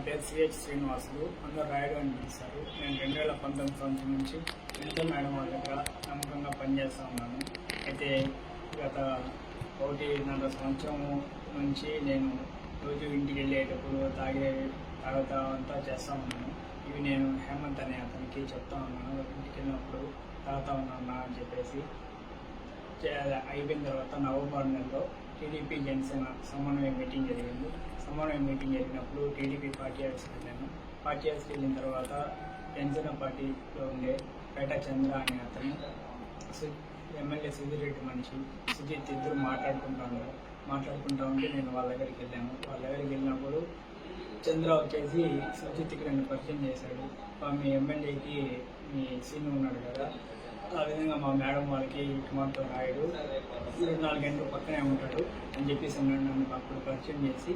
పేరు సిహెచ్ శ్రీనివాసులు, అందరూ రాయుడు అని పిలుస్తారు. నేను 2019 సంవత్సరం నుంచి వినిత మేడం వాళ్ళ దగ్గర నమ్మకంగా పనిచేస్తూ ఉన్నాను. అయితే గత 1.5 సంవత్సరం నుంచి నేను రోజు ఇంటికి వెళ్ళేటప్పుడు తాగుతా అంతా చేస్తూ ఉన్నాను. ఇవి నేను హేమంత్ అనే అతనికి చెప్తా ఉన్నాను, ఇంటికి వెళ్ళినప్పుడు తాగుతా ఉన్నాను అని చెప్పేసి. అయిపోయిన తర్వాత నవంబర్ నెలలో టీడీపీ జనసేన సమన్వయ మీటింగ్ జరిగింది. సమన్వయ మీటింగ్ జరిగినప్పుడు టీడీపీ పార్టీ ఆఫీస్కి వెళ్ళాను. పార్టీ ఆఫీస్కి వెళ్ళిన తర్వాత జనసేన పార్టీలో ఉండే పేట చంద్ర అనే అతను, ఎమ్మెల్యే సుధీరెడ్డి మనిషి సుజిత్ ఇద్దరు మాట్లాడుకుంటా ఉంటే నేను వాళ్ళ దగ్గరికి వెళ్ళాను. వాళ్ళ దగ్గరికి వెళ్ళినప్పుడు చంద్ర వచ్చేసి సుజిత్కి నన్ను పరిచయం చేశాడు. మీ ఎమ్మెల్యేకి మీ సీన్ ఉన్నాడు కదా, ఆ విధంగా మా మేడం వాళ్ళకి మాతో రాయుడు 24 గంటలు పక్కనే ఉంటాడు అని చెప్పేసి నన్ను అప్పుడు పరిచయం చేసి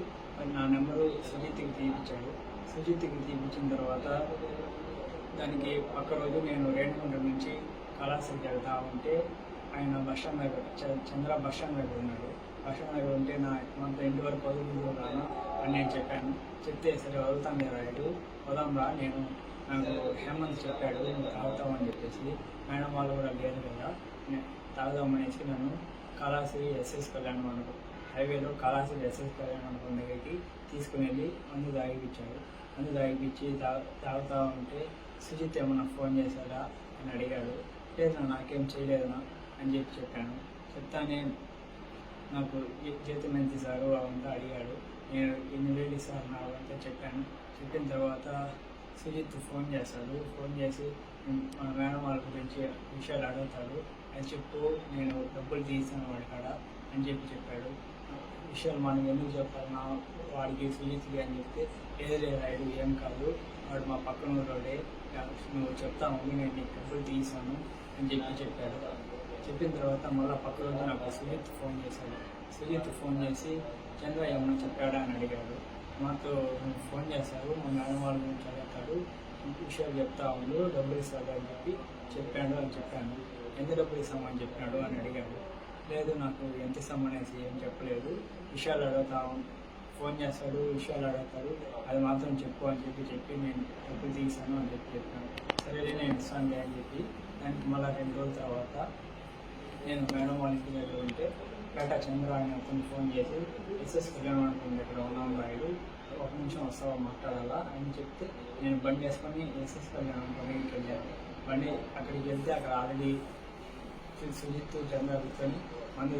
నా నెంబరు సుజిత్కి తీపించాడు. సుజిత్కి తీపించిన తర్వాత దానికి పక్క రోజు నేను రేణుగుంట నుంచి కళాశాలకు వెళ్తా ఉంటే ఆయన బస్ స్టాండ్ దగ్గర చంద్ర బస్ స్టాండ్ దగ్గర ఉన్నాడు. బస్ స్టాండ్ దగ్గర ఉంటే మనతో ఇంటి వరకు వదులుతున్నాను అని నేను చెప్పాను. చెప్తే సరే వదులుతాను రాయుడు, వదాంరా, నాకు హేమంత్ చెప్పాడు నువ్వు తాగుతామని చెప్పేసి. మేడం వాళ్ళు కూడా లేదు కదా, తాగుదామనేసి నన్ను కళాశ్రీ ఎస్ఎస్ కళ్యాణ మండపం హైవేలో కళాశ్రీ ఎస్ఎస్ కళ్యాణ మండపం దగ్గరికి తీసుకుని వెళ్ళి మందు తాగిపించాడు. మందు తాగిపించి తాగుతా ఉంటే సుజిత్ ఏమన్నా ఫోన్ చేశాడా అని అడిగాడు. లేదు నాకేం చేయలేదనా అని చెప్పాను. చెప్తానే నాకు జీతం ఎంత ఇస్తారు అవంతా అడిగాడు. నేను 8,000 ఇస్తాను నాకంతా చెప్పాను. చెప్పిన తర్వాత సుజిత్ ఫోన్ చేస్తాడు. ఫోన్ చేసి మా మేడం వాళ్ళ గురించి విషయాలు అడుగుతాడు. అని చెప్పు, నేను డబ్బులు తీసాను వాడి కాడ అని చెప్పాడు. విషయాలు మనం ఎందుకు చెప్పాలి వాడికి సుజిత్కి అని చెప్తే, లేదు రాయుడు ఏం కాదు, వాడు మా పక్కన రోడే, నువ్వు చెప్తాము నేను నీకు డబ్బులు తీసాను అని చెప్పాడు. చెప్పిన తర్వాత మళ్ళీ పక్క రోజు నాకు సుజిత్ ఫోన్ చేశాడు. సుజిత్ ఫోన్ చేసి చంద్ర ఏమన్నా చెప్పాడా అని అడిగాడు. మాతో ఫోన్ చేశారు, మా మేడం వాళ్ళ గురించి అడుగుతాడు, విషయాలు చెప్తా ఉండు, డబ్బులు ఇస్తాడు అని చెప్పాడు అని చెప్పాను. ఎంత డబ్బులు ఇస్తామని చెప్పినాడు అని అడిగాడు. లేదు నాకు ఎంత ఇస్తామనేసి ఏం చెప్పలేదు, విషయాలు అడుగుతా ఫోన్ చేస్తాడు, విషయాలు అడుగుతాడు, అది మాత్రం చెప్పు అని చెప్పి నేను డబ్బులు తీసాను అని చెప్పాను. సరే నేను ఇస్తాను అని చెప్పి దానికి మళ్ళీ 2 రోజుల తర్వాత నేను మేడం వాళ్ళ ఇంటి దగ్గర ఉంటే పేట చంద్ర అని అతను ఫోన్ చేసి ఎస్ఎస్ కళ్యాణ మండపం దగ్గర ఉన్నాం రాయుడు, 1 నిమిషం వస్తావా మాట్లాడాలా అని చెప్తే నేను బండి వేసుకొని ఎస్ఎస్ కళ్యాణ మండపానికి వెళ్ళాను. అక్కడికి వెళ్తే అక్కడ ఆల్రెడీ సుజిత్ చంద్ర కూర్చొని మందు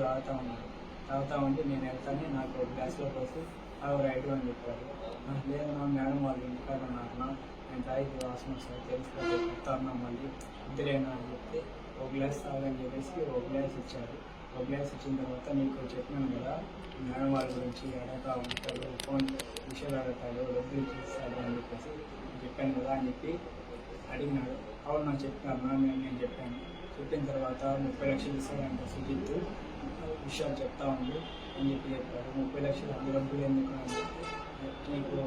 తాగుతా ఉంటే నేను వెళ్తాను, నాకు గ్లాస్లో పోసి అవి రైడు అని చెప్పారు. లేదు నా మేడం వాళ్ళు ఇంటికాడ ఉన్నారన్నా, నేను తాగి వాసన వస్తుంది తెలుసుకోవాలి చెప్తాను, మళ్ళీ ఇద్దరేనా అని చెప్తే 1 గ్లాస్ తాగని చెప్పేసి 1 గ్లాస్ ఇచ్చారు. 1 గ్లాస్ ఇచ్చిన తర్వాత నీకు చెప్పినాను కదా మేడం వాళ్ళ గురించి అడుగుతా ఉంటాడు, ఫోన్ విషయాలు అడుగుతాడు, డబ్బులు ఇస్తాడు అని చెప్పేసి చెప్పాను కదా అని చెప్పి అడిగినాడు. అవును నాకు చెప్పినాను నేను చెప్పాను. చెప్పిన తర్వాత 30 లక్షలు ఇస్తాడంట సుజిత్, విషయాలు చెప్తా ఉంది అని చెప్పారు. 30 లక్షలు అంత డబ్బులు ఎందుకు అని చెప్పి, నీకు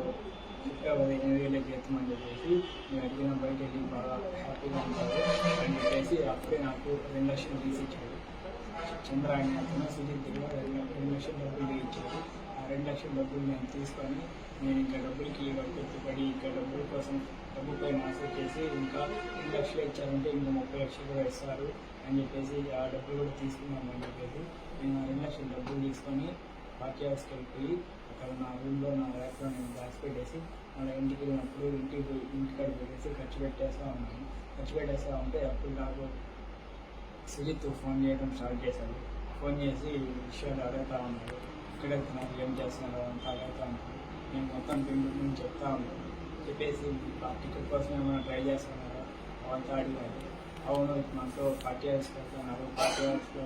చెప్పావు 8,000 జీతం అని చెప్పేసి నేను అడిగిన బయట వెళ్ళి బాగా హ్యాపీగా ఉంటాడు అని చెప్పేసి అప్పుడే నాకు 2 లక్షలు తీసి ఇచ్చాడు. చంద్ర అని అతను సుజిత్ దగ్గర 2 లక్షల డబ్బులు ఇచ్చాడు. ఆ 2 లక్షల డబ్బులు నేను తీసుకొని నేను ఇంకా డబ్బులకి పెట్టుబడి ఇంకా డబ్బుల కోసం డబ్బుపై ఆశ చేసి ఇంకా 2 లక్షలు ఇచ్చారంటే ఇంకా 30 లక్షలు కూడా ఇస్తారు అని చెప్పేసి ఆ డబ్బులు కూడా తీసుకున్నాము అని చెప్పేసి నేను 2 లక్షల డబ్బులు తీసుకొని పార్టీ హౌస్కి వెళ్ళిపోయి అక్కడ నా రూమ్లో నా ల్యాప్లో నేను దాచిపెట్టేసి మళ్ళీ ఇంటికి వెళ్ళినప్పుడు ఇంటికాడ పెట్టేసి ఖర్చు పెట్టేస్తా ఉంటే అప్పుడు నాకు సుజిత్ ఫోన్ చేయడం స్టార్ట్ చేశాడు. ఫోన్ చేసి విషయాలు అడుగుతా ఉన్నాడు, ఇక్కడ వెళ్తున్నారు ఏం చేస్తున్నారు అంతా అడుగుతా ఉన్నాడు. నేను మొత్తం నేను చెప్తా ఉన్నాను. చెప్పేసి ఆ టికెట్ కోసం ఏమైనా ట్రై చేస్తున్నారా అవంతా అడిగాడు. అవును మనతో పార్టీ హౌస్కి వెళ్తున్నారు, పార్టీ హౌస్లో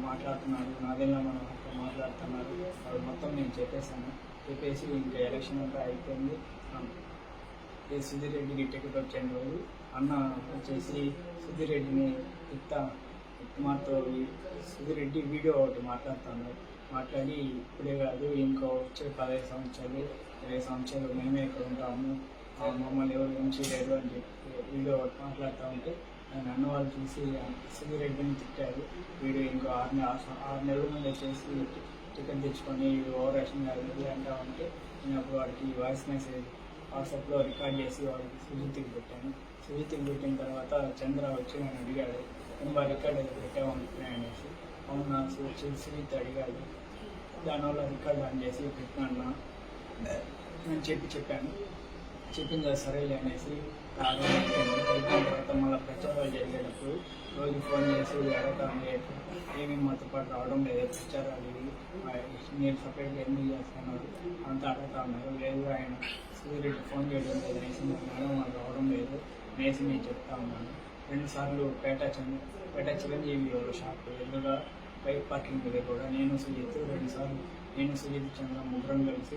మాట్లాడుతున్నాడు, నాదేలా మనం మాట్లాడుతున్నారు, అది మొత్తం నేను చెప్పేసి ఇంకా ఎలక్షన్ అంతా అయిపోయింది. సుధీర్ రెడ్డికి టికెట్ వచ్చిన రోజు అన్న వచ్చేసి సుధీర్ రెడ్డిని మాతో సుధీర్ రెడ్డి వీడియో ఒకటి మాట్లాడి ఇప్పుడే కాదు ఇంకో వచ్చే 15 సంవత్సరాలు 20 సంవత్సరాలు మేమే ఇక్కడ ఉంటాము, మమ్మల్ని ఎవరు ఏం చేయలేరు అని చెప్పి వీడియో ఒకటి మాట్లాడుతూ ఉంటే నన్ను వాళ్ళు చూసి సుధీర్ రెడ్డిని తిట్టారు. వీడు ఇంకో 6 నెలల ముందు వచ్చేసి టికెట్ తెచ్చుకొని ఓవర్ యాక్షన్ కాదు అంటా ఉంటే నేను అప్పుడు వాడికి వాయిస్ మెసేజ్ వాట్సాప్లో రికార్డ్ చేసి వాడికి సుజిత్కి పెట్టాను. సుజిత్కి పెట్టిన తర్వాత చంద్ర వచ్చి నన్ను అడిగాడు, ఇంకా రికార్డ్ ఏదో పెట్టామనుకున్నాయి అనేసి. అవునా సుజిత్ అడిగాడు. దానివల్ల రికార్డ్ ఆన్ చేసి పెట్టినా నేను చెప్పాను. చెప్పిన తర్వాత సరేలే అనేసి అయిపోయిన తర్వాత మళ్ళీ ప్రచారాలు జరిగేటప్పుడు రోజు ఫోన్ చేసి అడగండి ఏమేమి మాతో పాటు రావడం లేదు, ప్రచారాలు నేను సపరేట్గా ఎందుకు చేస్తున్నారు అంతా అడుగుతా ఉన్నారు. లేదు ఆయన సూర్యుడు ఫోన్ చేయడం లేదు అనేసి మేడం వాళ్ళు రావడం లేదు అనేసి నేను చెప్తా ఉన్నాను. 2 సార్లు పేట చిరంజీవి షాప్ ఎదురుగా బైక్ పార్కింగ్ దగ్గర కూడా నేను సుజిత్ 2 సార్లు చంద్ర ముగ్గురం కలిసి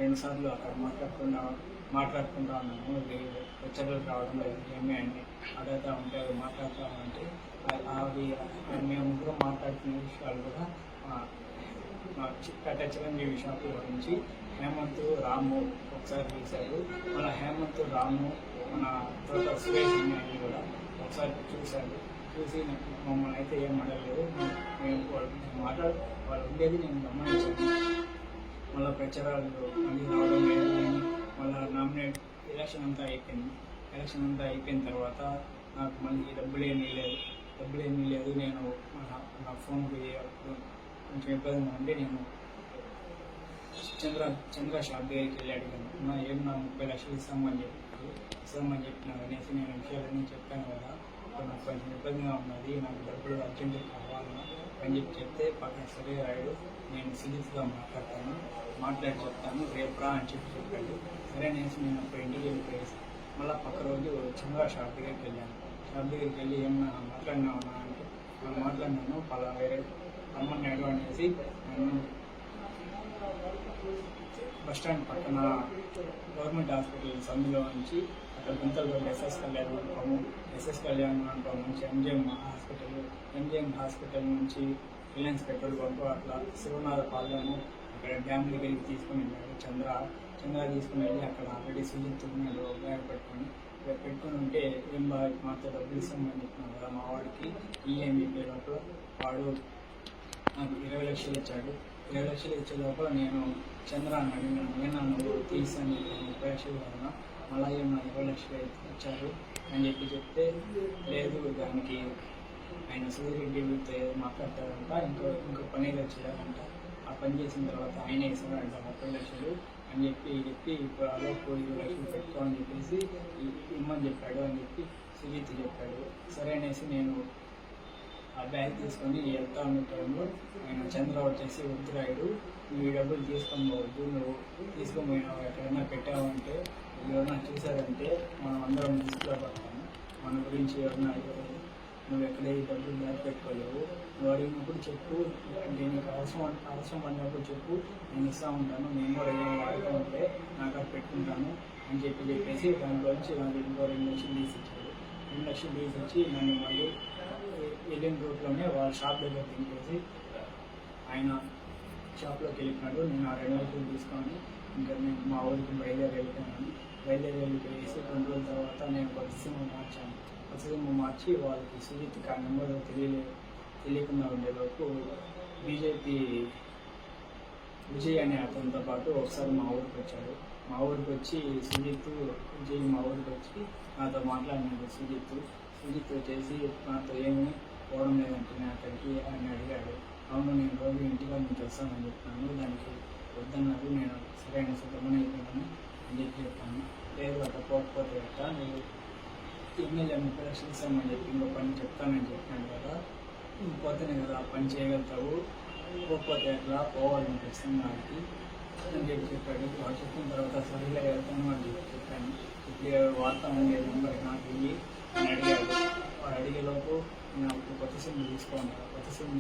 రెండు సార్లు అక్కడ మాట్లాడుకుంటా ఉన్నాము. ప్రచారాలు రావడం లేదు ఏమి అని అడుగుతూ ఉంటే అవి మాట్లాడుతూ ఉంటే అవి మేము ముగ్గురం మాట్లాడుతున్న విషయాలు కూడా మా పేట చిరంజీవి షాప్ గురించి హేమంత్ రాము ఒకసారి తీశారు. మన హేమంత్ రాము మన తోట సురేష్ అని కూడా ఒకసారి చూసి మమ్మల్ని అయితే ఏం అడగలేదు. మేము వాళ్ళు ఉండేది నేను గమనించాను. మళ్ళీ ప్రచారాలు మళ్ళీ రావడం లేదు. మళ్ళీ నామినేట్ ఎలక్షన్ అంతా అయిపోయిన తర్వాత నాకు మళ్ళీ డబ్బులు ఏమీ లేదు. నేను నా ఫోన్కి కొంచెం ఇబ్బందిగా ఉండి నేను చంద్ర షాప్ దగ్గరికి వెళ్ళి అడిగాను. ఏం నా 30 లక్షలు ఇస్తామని చెప్పినారు అనేసి నేను విషయాలన్నీ చెప్పాను కదా. నాకు కొంచెం ఇబ్బందిగా ఉన్నది, నాకు డబ్బులు అర్జెంటు కావాలన్నా అని చెప్తే పక్కన సరే రాయుడు నేను సీరియస్గా మాట్లాడి చెప్తాను రేపురా అని చెప్పాడు. సరే అనేసి నేను అప్పుడు ఇంటికి వెళ్ళిపోయేసి మళ్ళీ పక్క రోజు చంద్ర షాప్ దగ్గరికి వెళ్ళి ఏమన్నా మాట్లాడినామన్నా అంటే మనం మాట్లాడినాను పలా వేరే రమ్మన్నాడు అనేసి నేను బస్టాండ్ పక్కన గవర్నమెంట్ హాస్పిటల్ సందులో నుంచి అక్కడ గుంతలు ఎస్ఎస్ కళ్యాణ మండపం నుంచి ఎంజిఎం హాస్పిటల్ నుంచి రిలయన్స్ పెట్రోల్ బంక్ అట్లా శివనాథపాలెము అక్కడ డ్యామ్ దగ్గరికి తీసుకుని వెళ్ళాడు. చంద్ర తీసుకుని వెళ్ళి అక్కడ ఆల్రెడీ సుజిత్ ఉన్నాడు బ్యాగ్ పెట్టుకుని ఉంటే ఏం బాగా మాతో డబ్బులు ఇస్తామని చెప్పినాను కదా మా వాడికి ఈఎంఈ లోపల వాడు నాకు 20 లక్షలు ఇచ్చాడు. 20 లక్షలు ఇచ్చే లోపల నేను చంద్ర అన్నాడు నేను నువ్వు తీసాను 30 లక్షలు కన్నా మళ్ళీ ఏమన్నా 20 లక్షలు ఇచ్చారు అని చెప్తే లేదు దానికి ఆయన సూర్యరెడ్డితో మాట్లాడతారంట ఇంకో పని వచ్చేదారంట. ఆ పని చేసిన తర్వాత ఆయన ఇస్తాడంట 30 లక్షలు అని చెప్పి ఇప్పుడు అలా 20 లక్షలు పెట్టుకోమని చెప్పేసి ఇమ్మని చెప్పాడు అని చెప్పి సుజిత్ చెప్పాడు. సరే అనేసి నేను ఆ బ్యాగ్ తీసుకొని వెళ్తా ఉన్న టైంలో ఆయన చంద్ర వచ్చేసి వద్దురాయుడు నువ్వు ఈ డబ్బులు తీసుకొని పోవద్దు, నువ్వు తీసుకొని పోయినావు ఎక్కడైనా పెట్టావంటే ఎవరైనా చూసారంటే మనం అందరం దృష్టిలో పడతాము, మన గురించి ఎవరైనా నువ్వు ఎక్కడ ఈ డబ్బులు బ్యాగ్ పెట్టుకోలేవు, నువ్వు అడిగినప్పుడు చెప్పు, అంటే నీకు అవసరం పడినప్పుడు చెప్పు, నేను ఇస్తూ ఉంటాను, నేను కూడా ఏం వాడుతూ ఉంటే నాకు అది పెట్టుకుంటాను అని చెప్పేసి దాంట్లోంచి నాకు ఇంకో 2 లక్షలు తీసిచ్చాడు. 2 లక్షలు తీసిచ్చి నన్ను మళ్ళీ వెళ్ళిన రూట్లోనే వాళ్ళ షాప్ దగ్గర దింపేసి ఆయన షాప్లోకి వెళ్ళిపోయాడు. నేను ఆ 2 లక్షలు తీసుకొని ఇంకా నేను మా ఊరికి బయలుదేరి వెళ్ళిపోయేసి 2 రోజుల తర్వాత నేను కొత్త సిమ్ మార్చి వాళ్ళకి సుజిత్కి ఆ నెంబర్ తెలియకుండా ఉండేలోపు విజయ్ అనే అతనితో పాటు ఒకసారి మా ఊరికి వచ్చాడు. మా ఊరికి వచ్చి విజయ్ మా ఊరికి వచ్చి నాతో మాట్లాడినాడు. సుజిత్ వచ్చేసి నాతో ఏమీ పోవడం లేదంటే నేను అక్కడికి అని అడిగాడు. అవును నేను రోజు ఇంటిగా నేను వస్తానని చెప్తాను, దానికి వద్దన్నారు, నేను సరైన సుఖమని అయిపోయాను అని చెప్పాను. లేదు అట్లా పోకపోతే అట్లా నేను ఎమ్మెల్యే 30 లక్షలు ఇస్తామని చెప్పి ఇంకో పని చెప్తానని చెప్పినాడు కదా, పోతేనే కదా ఆ పని చేయగలుగుతావు, పోకపోతే అట్లా పోవాలని ఖచ్చితంగా అని చెప్పాడు. వాడు చెప్పిన తర్వాత సరిగ్గా వెళ్తాను అని చెప్పాను. ఇప్పుడు వార్తా ఉండే నెంబర్ నాకు ఇవి అని అడిగాడు. వాడు అడిగేలోపు నేను అప్పుడు కొత్త సిమ్ తీసుకోండి ఆ కొత్త సిమ్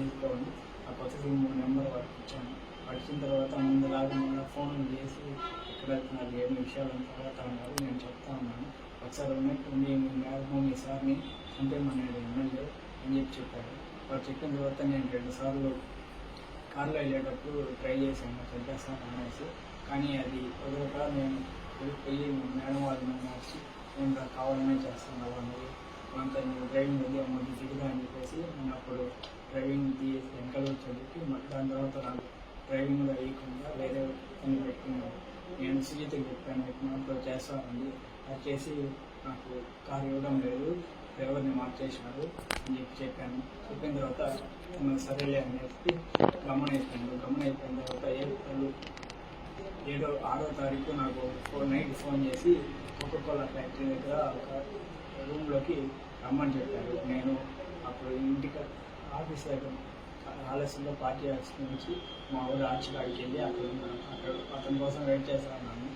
నెంబర్ వాడికి ఇచ్చాను. వచ్చిన తర్వాత ముందులాగా మళ్ళీ ఫోన్ చేసి ఎక్కడ వెళ్తున్నారు ఏమి విషయాలు తర్వాత ఉన్నారు నేను చెప్తా ఉన్నాను. ఒకసారి ఉన్నట్టుండి మీ సార్ని చంపేమన్నాడు ఎమ్మెల్యే అని చెప్పాడు. వాడు చెప్పిన తర్వాత నేను 2 సార్లు కార్లో వెళ్ళేటప్పుడు ట్రై చేశాను చంపేస్తాను అనేసి, కానీ అది వదలక నేను వెళ్ళిపోయి మేడం వాళ్ళని మార్చి నేను కావాలనే చేస్తాను అవన్నీ అంతా నేను డ్రైవింగ్ వెళ్ళి అమ్మకి దిగుదా అని చెప్పేసి నేను అప్పుడు డ్రైవింగ్ వెనకాల చదివి దాని తర్వాత నాకు డ్రైవింగ్లో వేయకుండా వేరే పని పెట్టుకున్నాను. నేను సుజితకి చెప్పాను, మాతో చేస్తానండి, అది చేసి నాకు కారు ఇవ్వడం లేదు, డ్రైవర్ని మార్చేసినారు అని చెప్పాను. చెప్పిన తర్వాత సరేలే అని చెప్పి గమనైపోయిన తర్వాత ఏప్రిల్ 6వ తారీఖు నాకు నైట్ ఫోన్ చేసి కోకోకోలా ఫ్యాక్టరీ దగ్గర ఒక రూమ్లోకి రమ్మని చెప్పారు. నేను అప్పుడు ఇంటికి ఆఫీస్ దగ్గర ఆలస్యంలో పార్టీ ఆఫీస్ నుంచి మా ఊరు ఆర్చికాడికి వెళ్ళి అక్కడ అతని కోసం వెయిట్ చేస్తా ఉన్నాను.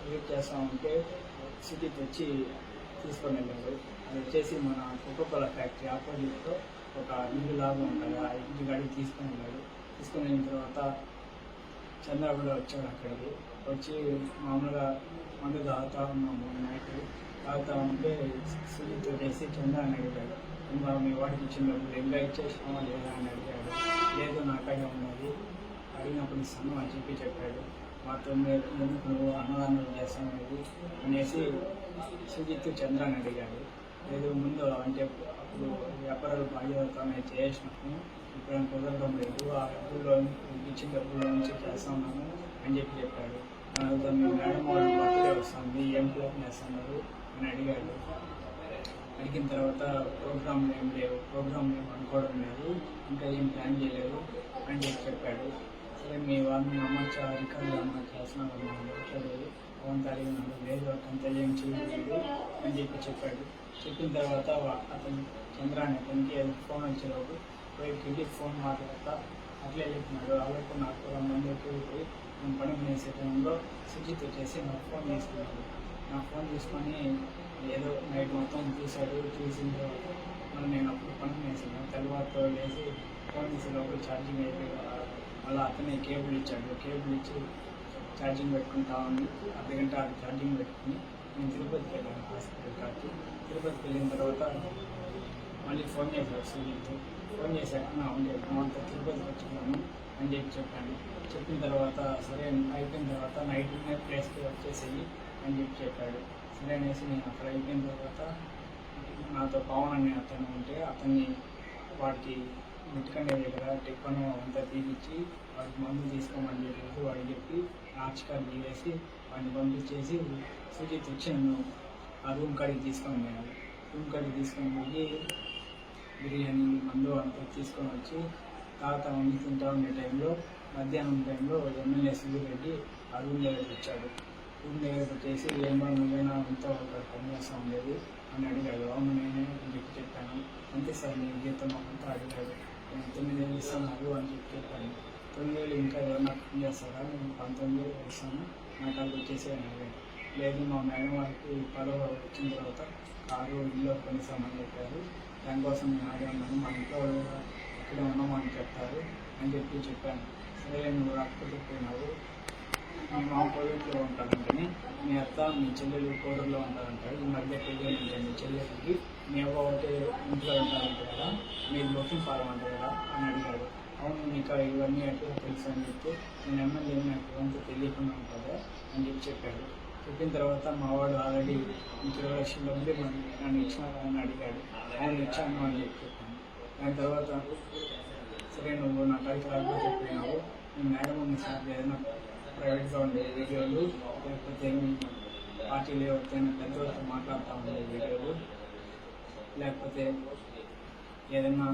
వెయిట్ చేస్తా ఉంటే సిటీకి వచ్చి తీసుకొని వెళ్ళారు. అది వచ్చేసి మన కోకోకోలా ఫ్యాక్టరీ ఆపోజిట్లో ఒక ఇల్లు లాగా ఉంటుంది, ఆ ఇంటి గాడికి తీసుకొని వెళ్ళాడు. తీసుకొని వెళ్ళిన తర్వాత చంద్ర కూడా వచ్చాడు. అక్కడికి వచ్చి మామూలుగా మందు తాగుతూ ఉన్నాము. నైట్ తాగుతూ ఉంటే సుజిత్ వచ్చేసి చంద్ర అని అడిగాడు, ఇంకా మీ వాడికి ఇచ్చిన డబ్బులు ఇంకా ఇచ్చేసినామా లేదా అని అడిగాడు. లేదు నాకైనా ఉన్నది, అడిగినప్పుడు ఇస్తాను అని చెప్పాడు. మాతో ఎందుకు నువ్వు అన్నదానం చేస్తానది అనేసి సుజిత్ చంద్ర అని అడిగాడు. లేదు ముందు అంటే అప్పుడు వ్యాపారాలు బాధ్యతనే చేసినాము, ఇప్పుడు కుదరడం లేదు, ఆ డబ్బుల్లో ఇచ్చిన డబ్బుల్లో నుంచి చేస్తున్నాను అని చెప్పాడు. మీ మేడం వాళ్ళు బర్త్డే వస్తుంది, ఏం ప్లాన్ చేస్తున్నారు అని అడిగాడు. అడిగిన తర్వాత ప్రోగ్రామ్ ఏం లేవు, ప్రోగ్రామ్ ఏం అనుకోవడం లేదు, ఇంకా ఏం ప్లాన్ చేయలేదు అని చెప్పాడు. సరే మీ వాళ్ళని అమ్మచ్చా రికార్డు అమ్మ చేస్తున్నాను మాట్లాడలేదు, అవంతా అడిగినాడు. లేదు అంత ఏం చేయలేదు అని చెప్పాడు. చెప్పిన తర్వాత అతను చంద్రాన్ని అతనికి ఫోన్ వచ్చేలోపు పోయి ఫోన్ మాట్లాడతా అట్లే చెప్పినాడు. అలాగే నాకు మందికి పోయి నేను పని చేసే టైంలో సుజిత్ వచ్చేసి నాకు ఫోన్ తీసుకున్నాడు. నా ఫోన్ తీసుకొని ఏదో నైట్ మొత్తం చూశాడు. చూసిన తర్వాత మళ్ళీ నేను అప్పుడు పని చేసాను. తర్వాత లేసి ఫోన్ తీసేటప్పుడు ఛార్జింగ్ అయిపోయి మళ్ళీ అతనే కేబుల్ ఇచ్చాడు. కేబుల్ ఇచ్చి ఛార్జింగ్ పెట్టుకుంటా ఉంది. అర్ధగంట అది ఛార్జింగ్ పెట్టుకుని నేను తిరుపతికి వెళ్ళాను. హాస్పిటల్ కాకి తిరుపతికి వెళ్ళిన తర్వాత మళ్ళీ ఫోన్ చేశాడు సుజిత్. ఫోన్ చేశాక అంతా తిరుపతికి వచ్చుకున్నాను అని చెప్పాను. చెప్పిన తర్వాత సరే అయిపోయిన తర్వాత నైట్ ప్లేస్కి వచ్చేసేయి అని చెప్పాడు. సరే అనేసి నేను అక్కడ అయిపోయిన తర్వాత నాతో పవన్ అనే అతను ఉంటే అతన్ని వాడికి మిట్కండే దగ్గర టిఫన్ అంతా తీపిచ్చి వాడికి మందు తీసుకోమని చెప్పేసి వాడికి చెప్పి ఆర్చికారు తీసేసి వాడిని పంపించేసి సుజిత్ వచ్చి నన్ను ఆ రూమ్ కాడికి తీసుకొని పోయాను. రూమ్ కాడికి తీసుకొని పోయి బిర్యానీ మందు అంతా తీసుకొని వచ్చి తాత వండి తింటా ఉండే టైంలో మధ్యాహ్నం టైంలో ఎమ్మెల్యే సుబ్బిరెడ్డి ఆ రూమ్ దగ్గరికి వచ్చాడు. రూమ్ దగ్గరికి వచ్చేసి ఏమో నువ్వైనా అంతా ఒక పని చేస్తూ ఉండేది అని అడిగాడు. అవును నేనే అని చెప్పాను. అంతే సార్ నేను జీతం అంతా అడిగాడు. నేను 9,000 ఇస్తున్నారు అని చెప్పాను. 9,000 ఇంకా ఏమన్నా పని చేస్తారా, నేను 19,000 ఇస్తాను, నాకు అది వచ్చేసి అని అడిగాడు. లేదు మా మేడం వారికి పదవ వచ్చిన తర్వాత కారు ఇల్లు కొనిస్తామని చెప్పారు, దానికోసం నేను ఆడి ఉన్నాను, మా ఇంట్లో ఇక్కడ ఉన్నామని చెప్తారు అని చెప్పాను. సరే నువ్వు రాకపోతే పోయినావు, మీ మామ కోవిడ్లో ఉంటాడంటని, మీ అత్త మీ చెల్లెలు కోడూరులో ఉంటారంటారు, ఈ మధ్య పెళ్ళి ఉంటుంది మీ చెల్లెలకి, మీ అవ్వ ఒకటి ఇంట్లో ఉంటారంట కదా, మీరు బుకింగ్ ఫారం అంట కదా అని అడిగాడు. అవును నీకు ఇవన్నీ ఎట్లా తెలుసు అని చెప్తే నేను ఎమ్మెల్యే నాకు అంతా తెలియకుండా ఉంటుందా అని చెప్పాడు. చెప్పిన తర్వాత మా వాడు ఆల్రెడీ 20 లక్షల డబ్బులు నన్ను ఇచ్చినారా అని అడిగాడు. అవును ఇచ్చాను అని చెప్పాను. దాని తర్వాత సరే నువ్వు నా కాడికి రాకపోతే చెప్పినావు, నేను మేడం ఉంది సార్ ఏదైనా ప్రైవేట్గా ఉండే వీడియోలు లేకపోతే పార్టీలు ఎవరికైనా పెద్దవాళ్ళతో మాట్లాడుతూ ఉండే వీడియోలు లేకపోతే ఏదైనా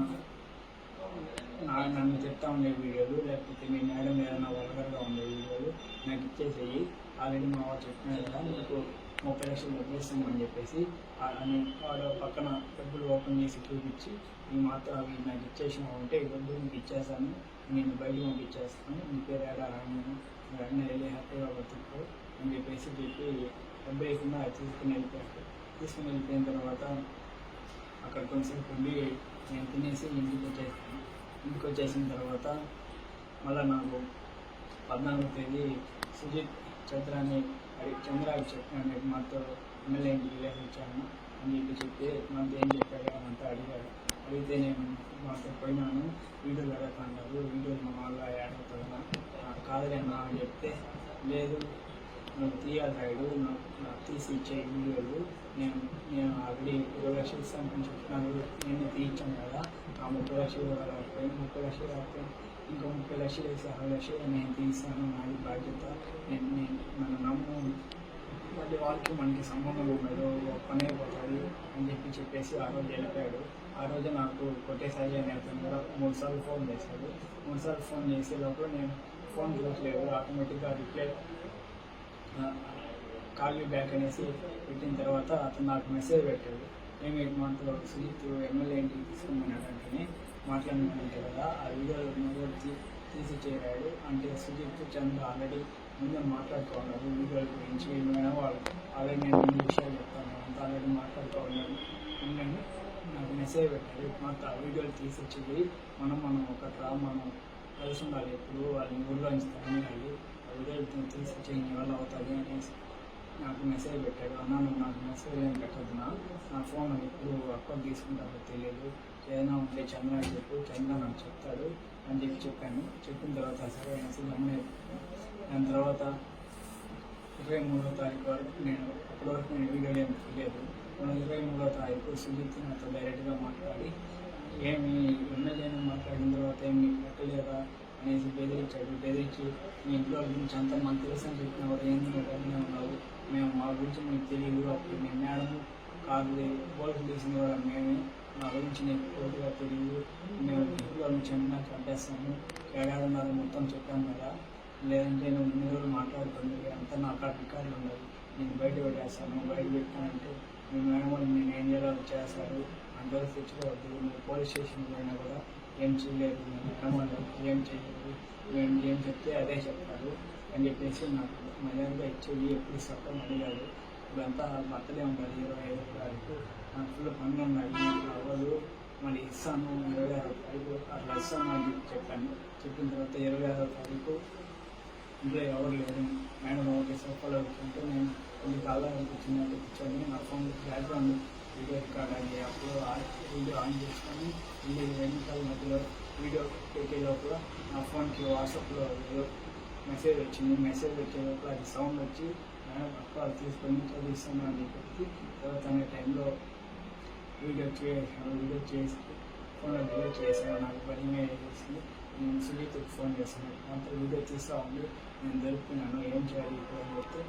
నన్ను చెప్తా ఉండే వీడియోలు లేకపోతే మీ మేడం ఏదైనా వల్గర్గా ఉండే వీడియోలు నాకు ఇచ్చేసేయి, ఆల్రెడీ మా వాడు చెప్పినారు కదా మీకు 30 లక్షలు డబ్బులు ఇస్తామని చెప్పేసి వాడు పక్కన డబ్బులు ఓపెన్ చేసి చూపించి ఈ మాత్రం అవి నాకు ఇచ్చేసినావు అంటే ఈ డబ్బులు మీకు ఇచ్చేస్తాను, నేను బయటకు పంపించేస్తాను, మీ పేరు ఏడా రాను, మీరు అన్నీ వెళ్ళి హ్యాపీగా బతుకు అని చెప్పి డబ్బు లేకుండా తీసుకుని వెళ్ళిపోయాడు. తీసుకుని వెళ్ళిపోయిన తర్వాత అక్కడ కొంచెంసేపు ఉండి నేను తినేసి ఇంటికి వచ్చేసిన తర్వాత మళ్ళీ నాకు 14వ తేదీ సుజిత్ చంద్రాకి చెప్పాను, మాతో ఎమ్మెల్యే ఇంటికి వెళ్ళేసి వచ్చాను అని చెప్పి మాతో ఏం చెప్పాడు అంతా అడిగాడు. అడిగితే నేను మాతో పోయినాను, వీడియోలు అడగంటారు, వీడియోలు మా వాళ్ళ యాడ్ అవుతుందా కాదులేనా అని చెప్తే, లేదు నువ్వు తీయాలి రాయుడు, నాకు తీసి ఇచ్చే వీడియోలు, నేను ఆల్రెడీ 20 లక్షలు ఇస్తాను అని చెప్తున్నాను, నేను తీయించాను కదా, ఆ 30 లక్షలు రాకపోయింది, 30 లక్షలు రాకపోయింది ఇంకా 30 లక్షలు వేసి 60 లక్షలు నేను తీస్తాను, నాది బాధ్యత, నేను నన్ను నమ్ము, మళ్ళీ వాళ్ళకి మనకి సంబంధం ఉండదు, పని అయిపోతుంది అని చెప్పేసి ఆ రోజు వెళ్ళిపోయాడు. ఆ రోజు నాకు కొట్టేసారి అని అతను కూడా 3 సార్లు ఫోన్ చేశాడు. 3 సార్లు ఫోన్ చేసే లోపల నేను ఫోన్ చూడట్లేదు, ఆటోమేటిక్గా రిప్లై కాల్ మీ బ్యాక్ అనేసి పెట్టిన తర్వాత అతను నాకు మెసేజ్ పెట్టాడు. మేము 8 మంత్లో సుజిత్ ఎమ్మెల్యే ఇంటికి తీసుకున్నాడంటే మాట్లాడినానంటే కదా, ఆ వీడియోలో తీసి చేరాడు అంటే సుజిత్ చంద్ర ఆల్రెడీ ముందే మాట్లాడుకోవాలి వీడియోల గురించి. మేడం వాళ్ళు ఆల్రెడీ నేను ఇన్ని విషయాలు చెప్తాను, అంతా ఆల్రెడీ మాట్లాడుకోవాలి నేను నాకు మెసేజ్ పెట్టాడు. మాకు ఆ వీడియోలు తీసిచ్చింది మనం మనం కలిసి ఉండాలి, ఎప్పుడు వాళ్ళని ఊళ్ళోంచి తరలి ఆ వీడియోలు తీసిచ్చి నీ వల్ల అవుతుంది అనేసి నాకు మెసేజ్ పెట్టాడు. అన్న నువ్వు నాకు మెసేజ్ ఏం పెట్టద్దు, నా ఫోన్ ఎప్పుడు అకౌంట్ తీసుకుంటారో తెలియదు, ఏదైనా ఉంటే చంద్ర అని చెప్పు, చంద్ర నాకు చెప్తాడు అని చెప్పాను. చెప్పిన తర్వాత సరే అనేసి గమనించాను. దాని తర్వాత 23వ తారీఖు వరకు నేను అప్పటి వరకు నేను వీడియోలు ఏం తెలియదు. 23వ తారీఖు సుజిత్ నాతో డైరెక్ట్గా మాట్లాడి ఏమి ఎమ్మెల్యేని మాట్లాడిన తర్వాత ఏమి పెట్టలేదా అనేసి బెదిరించి మీ ఇంట్లో గురించి అంతా మాకు తెలుసు అని చెప్పిన వారు ఏంది నువ్వు ఉన్నావు, మేము మా గురించి మీకు తెలియదు, అప్పుడు మీ మేడం కాదు పోలీసులు తీసిన కూడా మేమే, మా గురించి నీకు పూర్తిగా తెలియదు, మేము ఇంట్లో నుంచి ఏమైనా కట్టేస్తాము, ఏడాదిన్నర మొత్తం చెప్పాను కదా, లేదంటే నువ్వు ఇన్ని రోజులు మాట్లాడుతుంది అంతా నా అక్కడ రికార్డులు ఉన్నాయి, నేను బయట పెట్టేస్తాను, బయట పెట్టానంటే మీ మేడం వాళ్ళు నేను ఏం చేయాలో చేస్తారు, అందరూ తెచ్చుకోవద్దు, మీరు పోలీస్ స్టేషన్కి పోయినా కూడా ఏం చేయలేదు, మీ మేడం వాళ్ళు ఏం చేయలేదు, మేము ఏం చెప్తే అదే చెప్తారు అని చెప్పేసి నాకు మర్యాదగా ఇచ్చేది ఎప్పుడు ఇస్తాం అడిగాడు. ఇప్పుడంతా బర్త్డే ఉండాలి 25వ తారీఖు, నాకు ఫుల్ పనులు ఉన్నాయి, అవ్వదు, మళ్ళీ ఇస్తాను 26వ తారీఖు అట్లా ఇస్తాను అని చెప్పాను. చెప్పిన తర్వాత 26వ తారీఖు ఇంట్లో ఎవరు లేరు, మేడం ఒకటి సోఫాలో కూర్చుంటే నేను కొన్ని కాలాలు కూర్చొని నా ఫోన్ బ్యాక్గ్రౌండ్ వీడియో రికార్డ్ అయ్యి అప్పుడు వీడియో ఆన్ చేసుకొని వీడియో 2 నిమిషాల మధ్యలో వీడియో పెట్టే లోపల నా ఫోన్కి వాట్సాప్లో ఏదో మెసేజ్ వచ్చింది. మెసేజ్ వచ్చే లోపల అది సౌండ్ వచ్చి మేడం అక్కడ తీసుకొని చదివిస్తాను అని చెప్పి తర్వాత అనే టైంలో వీడియో చేసి ఫోన్లో డిలీట్ చేశాను. నాకు భయమే వేసింది. నేను సుజిత్కి ఫోన్ చేస్తాను, అంతా వీడియో తీస్తూ ఉండి నేను దొరుకుతున్నాను, ఏం చేయాలి ఇప్పుడు అని చెప్తే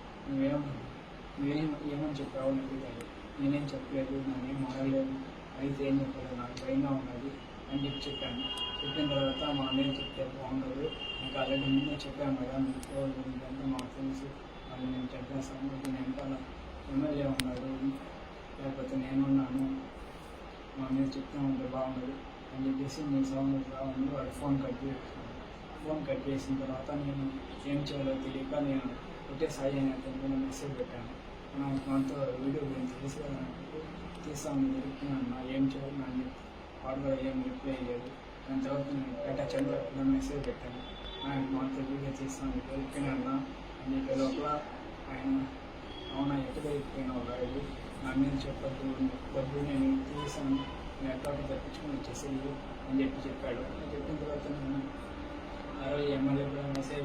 నువ్వేమని చెప్పావు అని అడిగాడు. నేనేం చెప్పలేదు, నేనేం మారలేదు, అయితే ఏం చెప్పలేదు, నాకు భయంగా ఉన్నది అని చెప్పాను. చెప్పిన తర్వాత మా అన్నయ్య చెప్తే బాగుండదు, నాకు ఆల్రెడీ ముందే చెప్పాను కదా, మీకు మీకంతా మాకు తెలుసు, వాళ్ళు నేను చెప్పేస్తాను, నేను అలా ఎమ్మెల్యే ఉన్నాడు లేకపోతే నేనున్నాను, మా మీద చెప్తా ఉంటే బాగుండదు అని చెప్పేసి నేను సౌండ్ రావాలి వాడు ఫోన్ కట్ చేస్తాను. ఫోన్ కట్ చేసిన తర్వాత నేను ఏం చేయాలో తెలియక నేను ఒకటే సాయి అని అతను మెసేజ్ పెట్టాను. మనతో వీడియో గురించి తీస్తాను దొరుకుతున్నాను, ఏం చేయాలి నన్ను వాడు కూడా ఏం రిప్లై లేదు. దాని తర్వాత నేను బయట చంద్ర మెసేజ్ పెట్టాను, మనతో వీడియో తీస్తాను దొరికినా అని చెప్పే లోపల ఆయన అవునా ఎక్కడ దొరికిపోయినావు రాయుడు, నా మీద చెప్పద్దు, డబ్బులు నేను తీసాను, నేను ఎక్కడ తప్పించుకొని వచ్చేసేది అని చెప్పాడు. చెప్పిన తర్వాత నేను ఆ రోజు ఎమ్మెల్యే కూడా మెసేజ్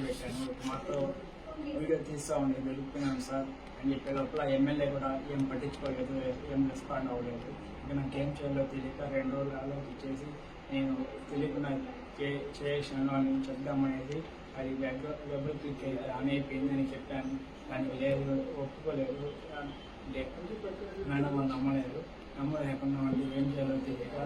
పెట్టాను. మాతో వీడియో తీస్తూ ఉండే దొరికిపోయినాను సార్ అని చెప్పే లోపల ఎమ్మెల్యే కూడా ఏం పట్టించుకోలేదు, ఏం రెస్పాండ్ అవ్వలేదు. ఇక నాకేం చేయాలో తెలియక 2 రోజులు ఆలోచించేసి నేను తెలియకుండా చేసాను అని చెప్దామనేది అది డబ్బులు క్లిక్ ఆన్ అయిపోయిందని చెప్పాను. దానికి లేదు, ఒప్పుకోలేదు, మేడం వాళ్ళు నమ్మలేకుండా వాళ్ళు ఏం చేయాలో తెలియక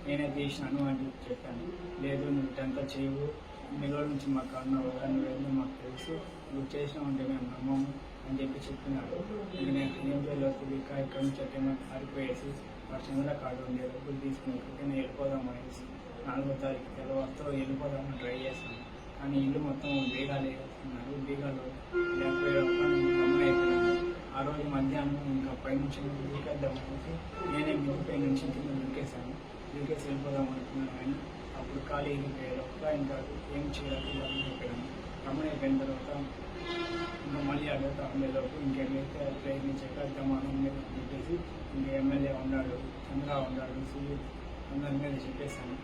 నేనే తీసినాను అని చెప్పాను. లేదు నువ్వు ఇదంతా చేయవు, ఇన్ని రోజుల నుంచి మాకు అన్నావు కదా, నువ్వేందో మాకు తెలుసు, నువ్వు చేసినావు అంటే మేము నమ్మము అని చెప్పినాడు. నేను ఏం చేయాలో తెలియక ఇక్కడ నుంచి అట్టేమో పారిపోయేసి మా చంద్ర కార్డు ఉండే డబ్బులు తీసుకుని నేను వెళ్ళిపోదాం అనేసి 4వ తారీఖు తెల్లవారితో వెళ్ళిపోదామని ట్రై చేశాను. కానీ ఇల్లు మొత్తం బీగాలు వేస్తున్నారు, బీగాలు లేకపోయేటప్పుడు నేను గమనైపోయాను. ఆ రోజు మధ్యాహ్నం ఇంకా పైనుంచి దూకేద్దామనేసి నేనే మిగిలిపై నుంచి కింద దూకేసి వెళ్ళిపోదాం అనుకున్నాను. కానీ అప్పుడు ఖాళీ వెళ్ళిపోయారు, ఇంకా ఏం చేయాలి గమనైపోయిన తర్వాత ఇంకా మళ్ళీ అడుగుతా ఉండేలోపు ఇంకెళ్ళైతే ప్రయత్నించాక అర్థమానం మీద చెప్పేసి ఇంకా ఎమ్మెల్యే ఉన్నాడు, చంద్ర ఉన్నాడు, సుజిత్ అందరి మీద చెప్పేశాను.